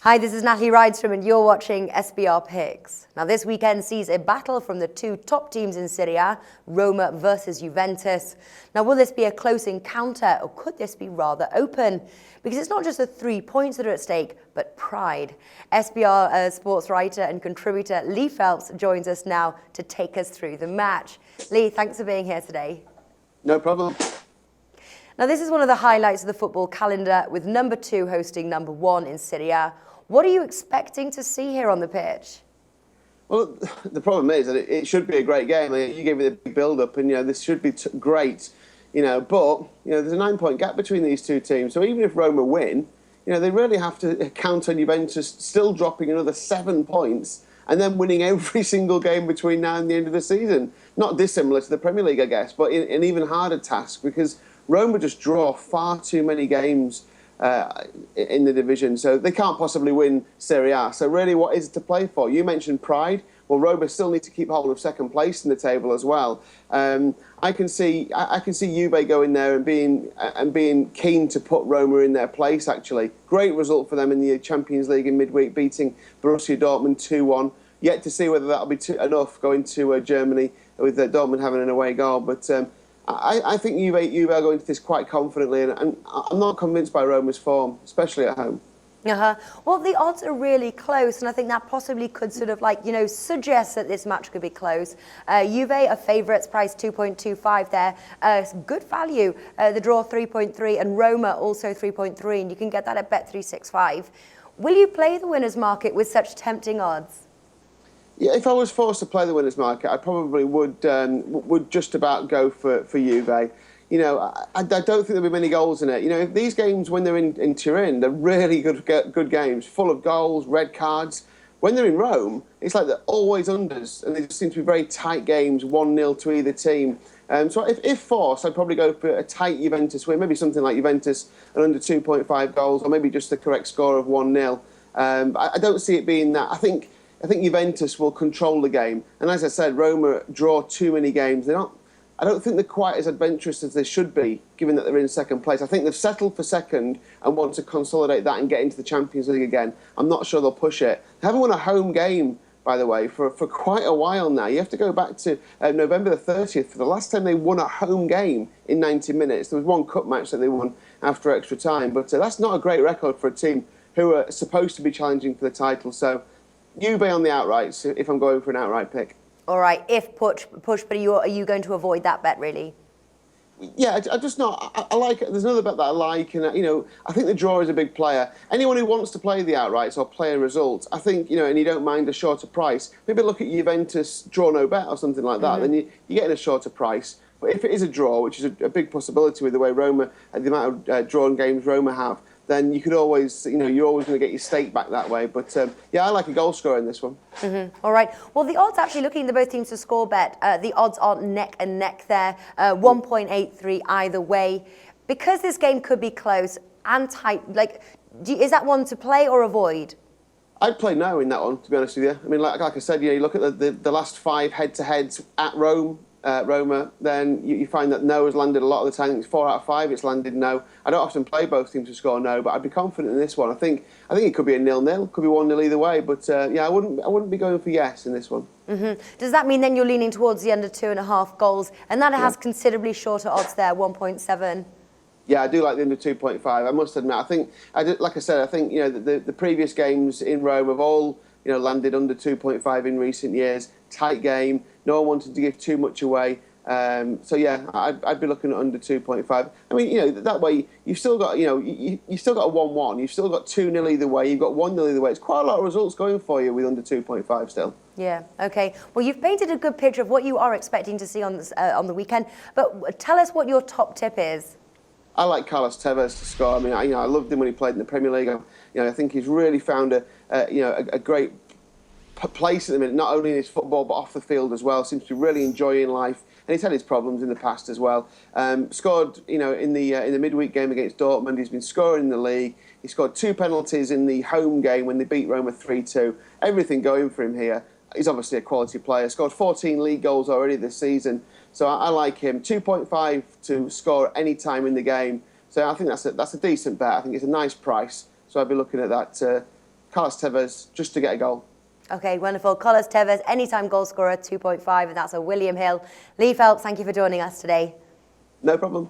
Hi, this is Natalie Rydstrom and you're watching SBR Picks. Now this weekend sees a battle from the two top teams in Serie A, Roma versus Juventus. Now will this be a close encounter or could this be rather open? Because it's not just the 3 points that are at stake, but pride. SBR sports writer and contributor Lee Phelps joins us now to take us through the match. Lee, thanks for being here today. No problem. Now this is one of the highlights of the football calendar with number 2 hosting number 1 in Serie A. What are you expecting to see here on the pitch? Well, the problem is that it should be a great game. You gave me the big build-up, and this should be great. But there's a 9-point gap between these two teams. So even if Roma win, they really have to count on Juventus still dropping another 7 points and then winning every single game between now and the end of the season. Not dissimilar to the Premier League, I guess, but an even harder task because Roma just draw far too many games in the division, so they can't possibly win Serie A. So really, what is it to play for? You mentioned pride. Well, Roma still need to keep hold of second place in the table as well. I can see Juve going there and being keen to put Roma in their place. Actually, great result for them in the Champions League in midweek, beating Borussia Dortmund 2-1. Yet to see whether that'll be enough going to Germany with Dortmund having an away goal, but. I think Juve are going into this quite confidently, and I'm not convinced by Roma's form, especially at home. Well, the odds are really close, and I think that possibly could sort of suggest that this match could be close. Juve are favourites, priced 2.25 there. Good value. The draw 3.3, and Roma also 3.3, and you can get that at Bet365. Will you play the winners market with such tempting odds? Yeah, if I was forced to play the winners market, I probably would just about go for Juve. I don't think there'll be many goals in it. If these games, when they're in Turin, they're really good games, full of goals, red cards. When they're in Rome, it's like they're always unders, and they just seem to be very tight games, 1-0 to either team. So if forced, I'd probably go for a tight Juventus win, maybe something like Juventus and under 2.5 goals, or maybe just the correct score of 1-0. I don't see it being that. I think Juventus will control the game. And as I said, Roma draw too many games. I don't think they're quite as adventurous as they should be, given that they're in second place. I think they've settled for second and want to consolidate that and get into the Champions League again. I'm not sure they'll push it. They haven't won a home game, by the way, for quite a while now. You have to go back to November the 30th for the last time they won a home game in 90 minutes. There was one cup match that they won after extra time. But that's not a great record for a team who are supposed to be challenging for the title. So Juve on the outrights, if I'm going for an outright pick. All right, if push, but are you going to avoid that bet, really? Yeah, I just not. I like it. There's another bet that I like, and I think the draw is a big player. Anyone who wants to play the outrights or play a result, I think, and you don't mind a shorter price, maybe look at Juventus draw no bet or something like that. Then you're getting a shorter price. But if it is a draw, which is a big possibility with the way Roma and the amount of drawn games Roma have, then you could always, you're always going to get your stake back that way. But yeah, I like a goal scorer in this one. All right. Well, the odds actually looking at both teams to score bet, the odds are neck and neck there, 1.83 either way. Because this game could be close and tight, is that one to play or avoid? I'd play no in that one, to be honest with you. I mean, like I said, you look at the last 5 head-to-heads at Roma, then you find that no has landed a lot of the time. I think it's 4 out of 5 it's landed no. I don't often play both teams to score no, but I'd be confident in this one. I think it could be a 0-0, could be 1-0 either way, but yeah, I wouldn't be going for yes in this one. Does that mean then you're leaning towards the under 2.5 goals, and that has considerably shorter odds there, 1.7? Yeah, I do like the under 2.5. I must admit, I think the previous games in Rome have all landed under 2.5 in recent years. Tight game. No one wanted to give too much away. So yeah, I'd be looking at under 2.5. I mean, that way you've still got you still got a 1-1. You've still got 2-0 either way. You've got 1-0 either way. It's quite a lot of results going for you with under 2.5 still. Yeah. Okay. Well, you've painted a good picture of what you are expecting to see on the weekend. But tell us what your top tip is. I like Carlos Tevez to score. I mean, I loved him when he played in the Premier League. I think he's really found a great place at the minute, not only in his football but off the field as well. Seems to be really enjoying life, and he's had his problems in the past as well. Scored, in the midweek game against Dortmund. He's been scoring in the league. He scored 2 penalties in the home game when they beat Roma 3-2. Everything going for him here. He's obviously a quality player. Scored 14 league goals already this season. So I like him. 2.5 to score any time in the game. So I think that's a decent bet. I think it's a nice price. So I'd be looking at that Carlos Tevez just to get a goal. Okay, wonderful. Carlos Tevez, anytime goal scorer, 2.5, and that's a William Hill. Lee Phelps, thank you for joining us today. No problem.